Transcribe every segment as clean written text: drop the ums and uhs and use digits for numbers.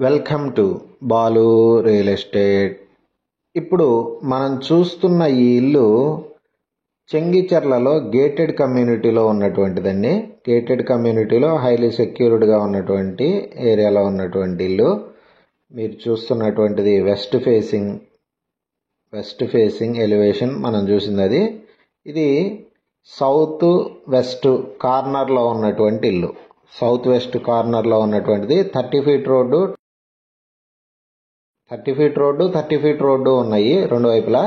Welcome to Balu real estate. ఇప్పుడు మనం చూస్తున్న ఈ ఇల్లు చెంగిచెర్లలో గేటెడ్ కమ్యూనిటీలో ఉన్నటువంటిదండి. గేటెడ్ కమ్యూనిటీలో హైలీ సెక్యూర్డ్గా ఉన్నటువంటి ఏరియాలో ఉన్నటువంటి ఇల్లు. మీరు చూస్తున్నటువంటిది వెస్ట్ ఫేసింగ్ ఎలివేషన్ మనం చూసింది అది. ఇది సౌత్ వెస్ట్ కార్నర్లో ఉన్నటువంటి ఇల్లు. సౌత్ వెస్ట్ కార్నర్లో ఉన్నటువంటిది 30 ఫీట్ రోడ్డు 30 ఫీట్ రోడ్డు ఉన్నాయి రెండు వైపులా.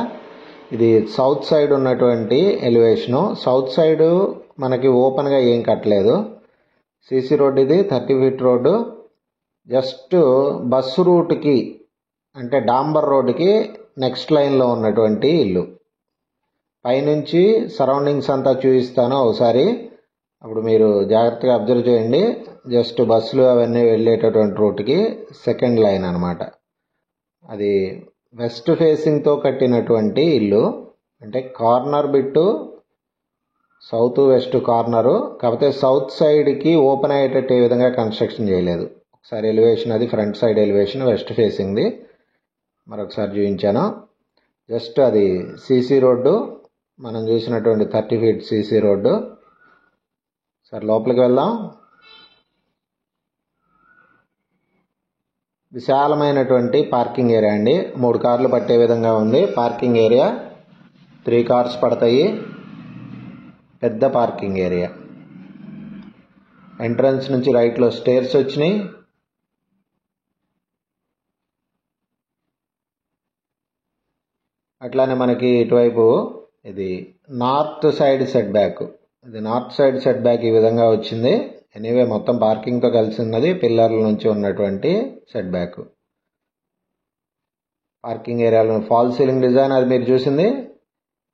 ఇది సౌత్ సైడ్ ఉన్నటువంటి ఎలివేషను. సౌత్ సైడ్ మనకి ఓపెన్గా ఏం కట్టలేదు. సీసీ రోడ్డు ఇది 30 ఫీట్ రోడ్డు. జస్ట్ బస్సు రూట్కి అంటే డాంబర్ రోడ్డుకి నెక్స్ట్ లైన్లో ఉన్నటువంటి ఇల్లు. పైనుంచి సరౌండింగ్స్ అంతా చూపిస్తాను ఒకసారి, అప్పుడు మీరు జాగ్రత్తగా అబ్జర్వ్ చేయండి. జస్ట్ బస్సులు అవన్నీ వెళ్ళేటటువంటి రూట్కి సెకండ్ లైన్ అనమాట. అది వెస్ట్ ఫేసింగ్తో కట్టినటువంటి ఇల్లు. అంటే corner bit south west corner, కాకపోతే సౌత్ సైడ్కి ఓపెన్ అయ్యేటట్టు ఏ విధంగా కన్స్ట్రక్షన్ చేయలేదు. ఒకసారి ఎలివేషన్ అది ఫ్రంట్ సైడ్ ఎలివేషన్ వెస్ట్ ఫేసింగ్ది మరొకసారి చూపించాను. జస్ట్ అది సీసీ రోడ్డు, మనం చూసినటువంటి 30 ఫీట్ సీసీ రోడ్డు. సరే లోపలికి వెళ్దాం. విశాలమైనటువంటి పార్కింగ్ ఏరియా అండి. 3 కార్లు పట్టే విధంగా ఉంది పార్కింగ్ ఏరియా. 3 కార్స్ పడతాయి. పెద్ద పార్కింగ్ ఏరియా. ఎంట్రన్స్ నుంచి రైట్లో స్టేర్స్ వచ్చినాయి. అట్లానే మనకి ఇటువైపు ఇది నార్త్ సైడ్ సెట్ బ్యాక్. ఇది నార్త్ సైడ్ సెట్ బ్యాక్ ఈ విధంగా వచ్చింది. ఎనీవే మొత్తం పార్కింగ్తో కలిసి ఉన్నది. పిల్లర్ల నుంచి ఉన్నటువంటి సెట్ బ్యాక్. పార్కింగ్ ఏరియాలో ఫాల్ సీలింగ్ డిజైన్ అది మీరు చూసింది.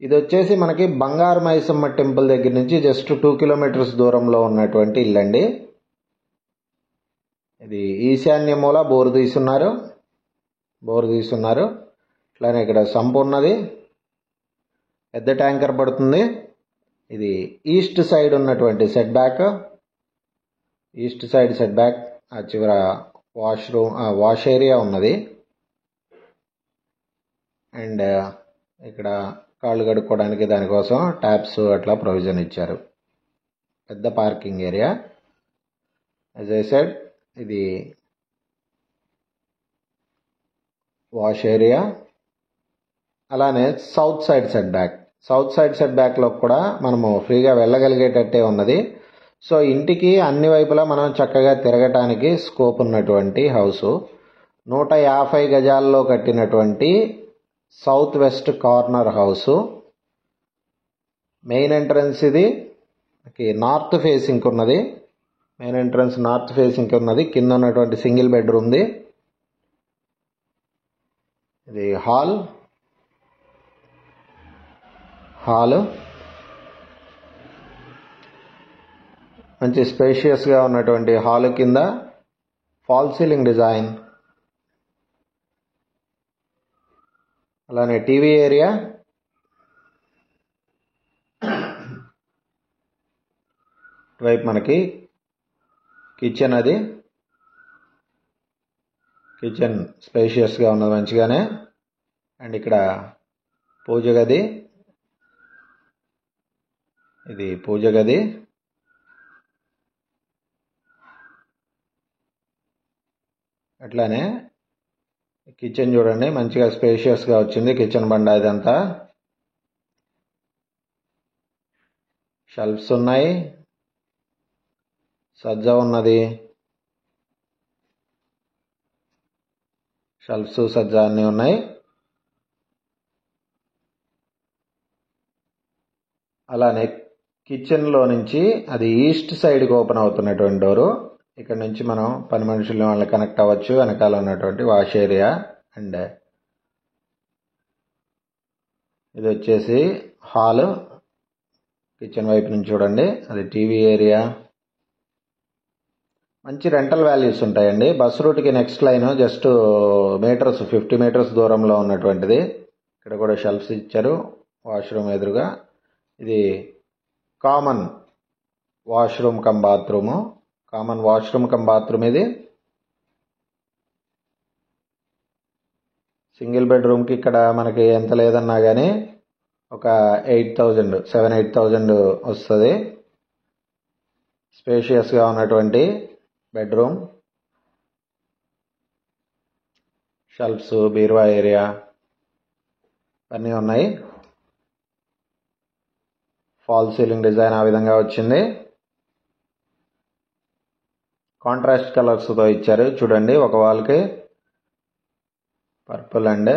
ఇది వచ్చేసి మనకి బంగారు మైసమ్మ టెంపుల్ దగ్గర నుంచి జస్ట్ 2 కిలోమీటర్స్ దూరంలో ఉన్నటువంటి ఇల్లు అండి. ఇది ఈశాన్య మూల బోరు తీసున్నారు. అట్లానే ఇక్కడ సంపు ఉన్నది. పెద్ద ట్యాంకర్ పడుతుంది. ఇది ఈస్ట్ సైడ్ ఉన్నటువంటి set back. East side set back. ఆ చివర వాష్ ఏరియా ఉన్నది. అండ్ ఇక్కడ కాళ్ళు కడుక్కోవడానికి దానికోసం ట్యాప్స్ అట్లా ప్రొవిజన్ ఇచ్చారు. పెద్ద parking area. As I said ఇది వాష్ ఏరియా. అలానే సౌత్ సైడ్ సెట్ బ్యాక్లో కూడా మనము ఫ్రీగా వెళ్ళగలిగేటట్టే ఉన్నది. సో ఇంటికి అన్ని వైపులా మనం చక్కగా తిరగటానికి స్కోప్ ఉన్నటువంటి హౌసు. 150 గజాల్లో కట్టినటువంటి south west corner house. Main entrance ఇది నార్త్ ఫేసింగ్ ఉన్నది. కింద ఉన్నటువంటి సింగిల్ బెడ్రూమ్ది. ఇది హాల్. మంచి స్పేషియస్గా ఉన్నటువంటి హాల్ కింద ఫాల్ సీలింగ్ డిజైన్. అలానే టీవీ ఏరియా. ఇటువైపు మనకి కిచెన్ అది. కిచెన్ స్పేషియస్గా ఉన్నది మంచిగానే. అండ్ ఇక్కడ పూజ గది. ఇది పూజ గది. అట్లానే కిచెన్ చూడండి మంచిగా స్పేషియస్గా వచ్చింది. కిచెన్ బండ ఇదంతా. షెల్ఫ్స్ ఉన్నాయి. సజ్జా ఉన్నది. షెల్ఫ్స్ సజ్జా అన్నీ ఉన్నాయి. అలానే కిచెన్లో నుంచి అది ఈస్ట్ సైడ్కి ఓపెన్ అవుతున్నటువంటి డోరు. ఇక్కడ నుంచి మనం పని మనుషులు వాళ్ళని కనెక్ట్ అవ్వచ్చు. వెనకాల ఉన్నటువంటి వాష్ ఏరియా. అండ్ ఇది వచ్చేసి హాల్. కిచెన్ వైపు నుంచి చూడండి అది టీవీ ఏరియా. మంచి రెంటల్ వాల్యూస్ ఉంటాయండి. బస్ రూట్కి నెక్స్ట్ లైన్ జస్ట్ 50 మీటర్స్ దూరంలో ఉన్నటువంటిది. ఇక్కడ కూడా షెల్ఫ్స్ ఇచ్చారు వాష్రూమ్ ఎదురుగా. ఇది కామన్ వాష్రూమ్ కమ్ బాత్రూమ్ ఇది. సింగిల్ బెడ్రూమ్కి ఇక్కడ మనకి ఎంత లేదన్నా కానీ ఒక 7-8,000 వస్తుంది. స్పేషియస్గా ఉన్నటువంటి బెడ్రూమ్, షెల్ఫ్స్, బీరువా ఏరియా అన్నీ ఉన్నాయి. ఫాల్ సీలింగ్ డిజైన్ ఆ విధంగా వచ్చింది. కాంట్రాస్ట్ కలర్స్తో ఇచ్చారు చూడండి. ఒక వాల్కి పర్పుల్ అండ్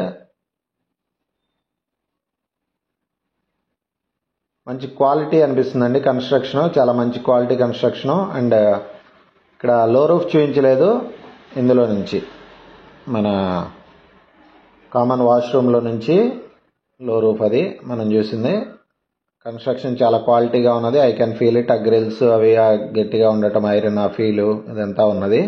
మంచి క్వాలిటీ అనిపిస్తుందండి. కన్స్ట్రక్షన్ చాలా మంచి క్వాలిటీ కన్స్ట్రక్షన్. అండ్ ఇక్కడ లో రూఫ్ చూపించలేదు. ఇందులో నుంచి మన కామన్ వాష్రూమ్లో నుంచి లో రూఫ్ అది మనం చూసింది. కన్స్ట్రక్షన్ చాలా క్వాలిటీగా ఉన్నది. I can feel it. ఆ గ్రిల్స్ అవి గట్టిగా ఉండటం, ఐరన్ ఆ ఫీలు ఇదంతా ఉన్నది.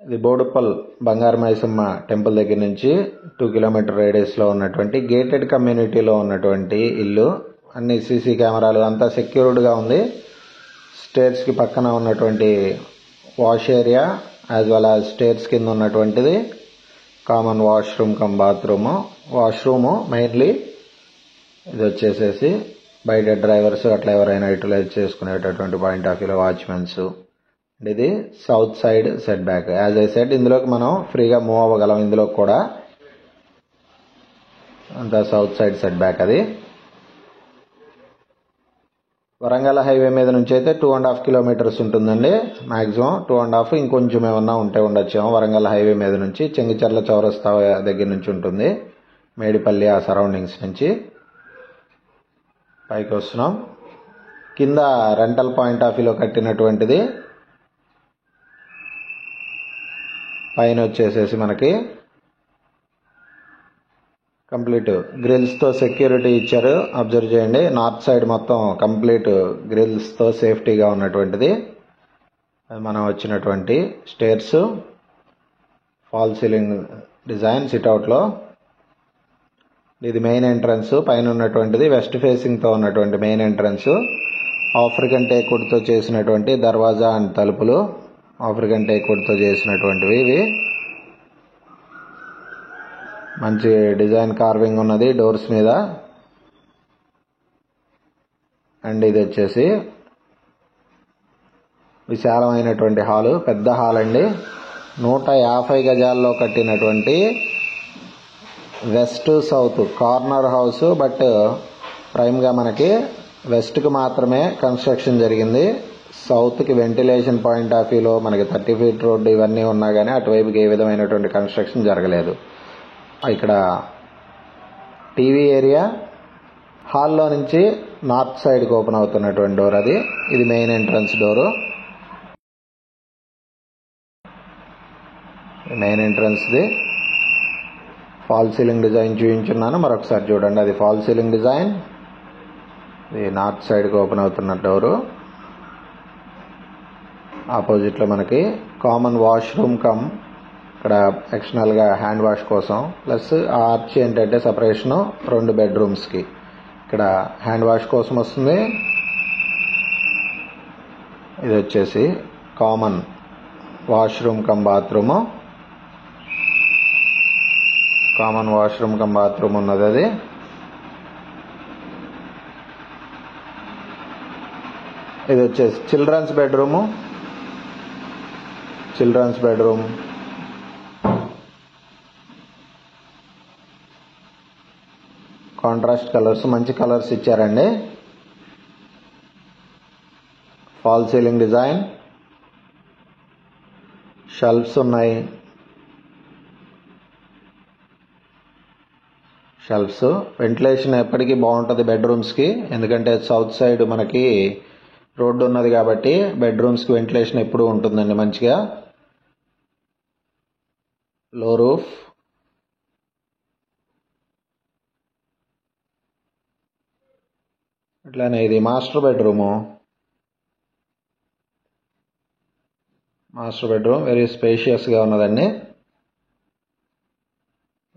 ఇది బోడుప్పల్ బంగారు మైసమ్మ టెంపుల్ దగ్గర నుంచి 2 కిలోమీటర్ రేడియస్లో ఉన్నటువంటి గేటెడ్ కమ్యూనిటీలో ఉన్నటువంటి ఇల్లు. అన్ని సీసీ కెమెరాలు, అంతా సెక్యూర్డ్గా ఉంది. స్టేర్స్కి పక్కన ఉన్నటువంటి wash area as well as stairs కింద ఉన్నటువంటిది common washroom cum bathroom. Washroom mainly ఇది వచ్చేసేసి బయట డ్రైవర్స్ అట్లా ఎవరైనా యూటిలైజ్ చేసుకునేటటువంటి పాయింట్ ఆఫ్ వ్యూలో వాచ్మెన్స్. ఇది south side set back. As I said ఇందులోకి మనం ఫ్రీగా మూవ్ అవ్వగలం. ఇందులో కూడా అంతా సౌత్ సైడ్ సెట్ బ్యాక్. అది వరంగల్ హైవే మీద నుంచి అయితే 2.5 కిలోమీటర్స్ ఉంటుందండి. మ్యాక్సిమం 2.5, ఇంకొంచెం ఏమన్నా ఉంటే ఉండొచ్చేమో. వరంగల్ హైవే మీద నుంచి చెంగిచెర్ల చౌరస్తా దగ్గర నుంచి ఉంటుంది. మేడిపల్లి ఆ సరౌండింగ్స్ నుంచి పైకి వస్తున్నాం. కింద రెంటల్ పాయింట్ ఆఫ్ వ్యూలో కట్టినటువంటిది. పైన వచ్చేసేసి మనకి కంప్లీట్ గ్రిల్స్తో సెక్యూరిటీ ఇచ్చారు. అబ్జర్వ్ చేయండి. నార్త్ సైడ్ మొత్తం కంప్లీట్ గ్రిల్స్తో సేఫ్టీగా ఉన్నటువంటిది. మనం వచ్చినటువంటి స్టేర్స్, ఫాల్ సీలింగ్ డిజైన్ సిట్అవుట్లో. ఇది మెయిన్ ఎంట్రన్స్. పైన ఉన్నటువంటిది వెస్ట్ ఫేసింగ్తో ఉన్నటువంటి మెయిన్ ఎంట్రన్స్. ఆఫ్రికన్ టేక్వుడ్తో చేసినటువంటి దర్వాజా అండ్ తలుపులు ఆఫ్రికన్ టేక్వుడ్తో చేసినటువంటివి. ఇవి మంచి డిజైన్ కార్వింగ్ ఉన్నది డోర్స్ మీద. అండ్ ఇది వచ్చేసి విశాలమైనటువంటి హాలు, పెద్ద హాల్ అండి. 150 గజాల్లో కట్టినటువంటి west south corner house. But ప్రైమ్గా మనకి వెస్ట్కి మాత్రమే కన్స్ట్రక్షన్ జరిగింది. సౌత్కి వెంటిలేషన్ పాయింట్ ఆఫ్ వ్యూలో మనకి 30 ఫీట్ రోడ్డు ఇవన్నీ ఉన్నా కానీ అటువైపుకి ఏ విధమైనటువంటి కన్స్ట్రక్షన్ జరగలేదు. ఇక్కడ టీవీ ఏరియా, హాల్లో నుంచి నార్త్ సైడ్కి ఓపెన్ అవుతున్నటువంటి డోర్ అది. ఇది మెయిన్ ఎంట్రన్స్ డోరు. మెయిన్ ఎంట్రన్స్ది ఫాల్ సీలింగ్ డిజైన్ చూపించున్నాను. మరొకసారి చూడండి. అది ఫాల్ సీలింగ్ డిజైన్. ఇది నార్త్ సైడ్కి ఓపెన్ అవుతున్న డోరు. ఆపోజిట్లో మనకి కామన్ వాష్రూమ్ కమ్ ఇక్కడ ఎక్స్టర్నల్గా హ్యాండ్ వాష్ కోసం, ప్లస్ ఆర్చ్ ఏంటంటే సపరేషను 2 బెడ్రూమ్స్కి ఇక్కడ హ్యాండ్ వాష్ కోసం వస్తుంది. ఇది వచ్చేసి common washroom cum bathroom. Common washroom cum bathroom ఉన్నది అది. ఇది వచ్చేసి children's bedroom. Children's bedroom contrast colours, మంచి కలర్స్ ఇచ్చారండి. ఫాల్ సీలింగ్ డిజైన్, షెల్ఫ్స్ ఉన్నాయి. షెల్ఫ్స్, వెంటిలేషన్ ఎప్పటికీ బాగుంటుంది బెడ్రూమ్స్కి. ఎందుకంటే సౌత్ సైడ్ మనకి రోడ్డు ఉన్నది కాబట్టి బెడ్రూమ్స్కి వెంటిలేషన్ ఎప్పుడూ ఉంటుందండి మంచిగా. లో రూఫ్, అట్లానే ఇది master bedroom. Master bedroom very స్పేషియస్గా ఉన్నదండి.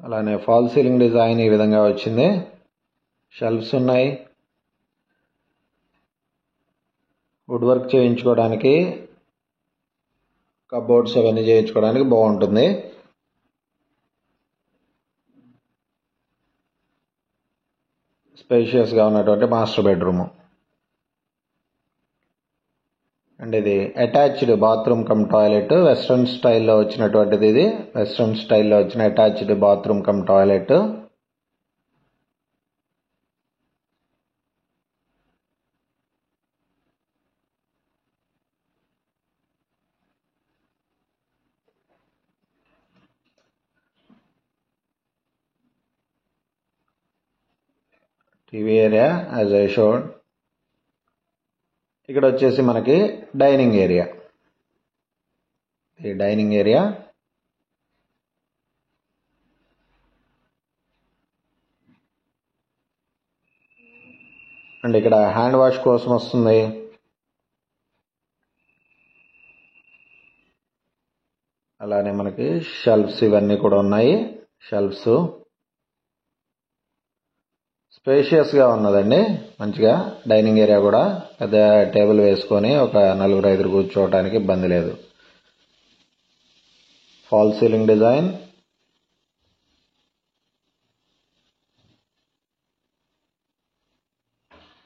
అలానే ఫాల్ సీలింగ్ డిజైన్ ఈ విధంగా వచ్చింది. షెల్ఫ్స్ ఉన్నాయి. వుడ్ వర్క్ చేయించుకోవడానికి కబోర్డ్స్ అవన్నీ చేయించుకోవడానికి బాగుంటుంది. స్పేషియస్గా ఉన్నటువంటి మాస్టర్ బెడ్రూమ్. అండ్ ఇది attached bathroom come toilet. Western స్టైల్లో వచ్చినటువంటిది. ఇది వెస్ట్రన్ స్టైల్లో వచ్చిన attached bathroom come toilet. TV area as I showed. ఇక్కడ వచ్చేసి మనకి డైనింగ్ ఏరియా. ఈ డైనింగ్ ఏరియా అండ్ ఇక్కడ హ్యాండ్ వాష్ కోసం వస్తుంది. అలానే మనకి షెల్ఫ్స్ ఇవన్నీ కూడా ఉన్నాయి. షెల్ఫ్స్ స్పేషియస్గా ఉన్నదండి. మంచిగా డైనింగ్ ఏరియా కూడా పెద్ద టేబుల్ వేసుకొని ఒక 4-5 కూర్చోవడానికి ఇబ్బంది లేదు. Fall ceiling design.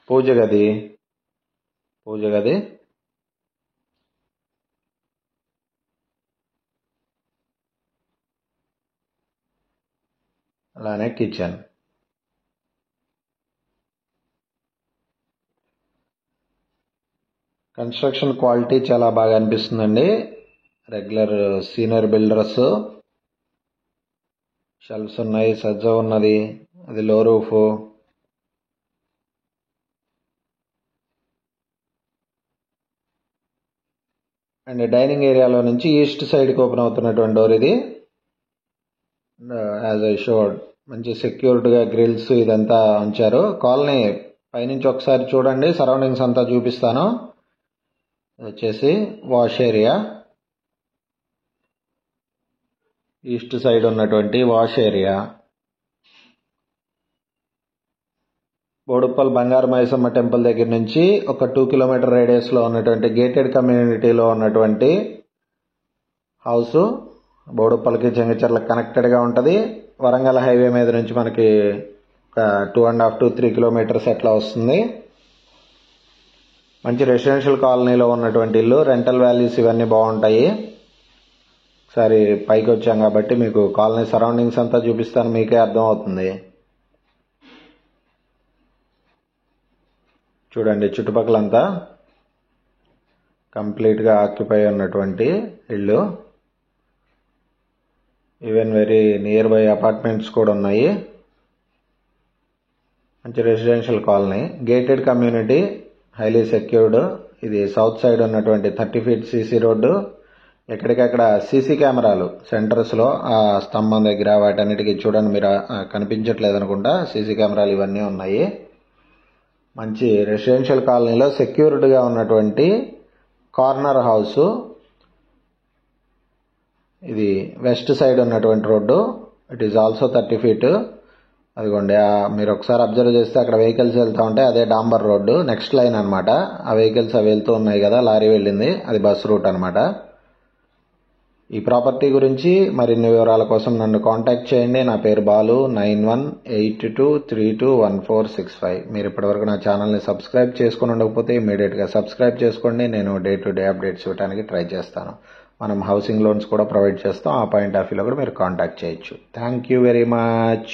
పూజ గది. అలానే కిచెన్. కన్స్ట్రక్షన్ క్వాలిటీ చాలా బాగా అనిపిస్తుందండి. Regular senior builders. షెల్ఫ్స్ ఉన్నాయి, సజ్జ ఉన్నది, అది లో రూఫ్. అండ్ డైనింగ్ ఏరియాలో నుంచి ఈస్ట్ సైడ్కి ఓపెన్ అవుతున్నటువంటి డోర్ ఇది. యాజ్ ఐ షోడ్ మంచి సెక్యూర్డ్గా గ్రిల్స్ ఇదంతా ఉంచారు. కాలనీ పైనుంచి ఒకసారి చూడండి, సరౌండింగ్స్ అంతా చూపిస్తాను. వచ్చేసి వాష్ ఏరియా. ఈస్ట్ సైడ్ ఉన్నటువంటి వాష్ ఏరియా. బోడుప్పల్ బంగారు మైసమ్మ టెంపుల్ దగ్గర నుంచి ఒక 2 కిలోమీటర్ రేడియస్లో ఉన్నటువంటి గేటెడ్ కమ్యూనిటీలో ఉన్నటువంటి హౌస్. బోడుప్పల్కి చెంగచెర్లకు కనెక్టెడ్గా ఉంటుంది. వరంగల్ హైవే మీద నుంచి మనకి ఒక 2.5 to 3 కిలోమీటర్స్ అట్లా వస్తుంది. మంచి రెసిడెన్షియల్ కాలనీలో ఉన్నటువంటి ఇల్లు. రెంటల్ వాల్యూస్ ఇవన్నీ బాగుంటాయి. ఒకసారి పైకి వచ్చాం కాబట్టి మీకు కాలనీ సరౌండింగ్స్ అంతా చూపిస్తాను, మీకే అర్థం అవుతుంది. చూడండి చుట్టుపక్కలంతా కంప్లీట్గా ఆక్యుపై ఉన్నటువంటి ఇల్లు. Even very near by apartments కూడా ఉన్నాయి. మంచి residential colony, gated community, highly secured. ఇది సౌత్ సైడ్ ఉన్నటువంటి 30 feet సీసీ రోడ్డు. ఎక్కడికక్కడ సీసీ కెమెరాలు సెంటర్స్లో ఆ స్తంభం దగ్గర వాటన్నిటికీ చూడండి, మీరు కనిపించట్లేదు అనుకుంటా. సీసీ కెమెరాలు ఇవన్నీ ఉన్నాయి. మంచి రెసిడెన్షియల్ కాలనీలో సెక్యూర్డ్గా ఉన్నటువంటి కార్నర్ హౌస్. ఇది వెస్ట్ సైడ్ ఉన్నటువంటి road. It is also 30 feet. అదిగోండి మీరు ఒకసారి అబ్జర్వ్ చేస్తే అక్కడ వెహికల్స్ వెళ్తూ ఉంటాయి, అదే డాంబర్ రోడ్డు. నెక్స్ట్ లైన్ అనమాట. ఆ వెహికల్స్ అవి వెళ్తూ ఉన్నాయి కదా, లారీ వెళ్ళింది, అది బస్ రూట్ అనమాట. ఈ ప్రాపర్టీ గురించి మరిన్ని వివరాల కోసం నన్ను కాంటాక్ట్ చేయండి. నా పేరు బాలు. 9182321465. మీరు ఇప్పటివరకు నా ఛానల్ని సబ్స్క్రైబ్ చేసుకుని ఉండకపోతే ఇమీడియట్గా సబ్స్క్రైబ్ చేసుకోండి. నేను డే టు డే అప్డేట్స్ ఇవ్వడానికి ట్రై చేస్తాను. మనం హౌసింగ్ లోన్స్ కూడా ప్రొవైడ్ చేస్తాం. ఆ పాయింట్ ఆఫ్ వ్యూలో కూడా మీరు కాంటాక్ట్ చేయొచ్చు. Thank you very much.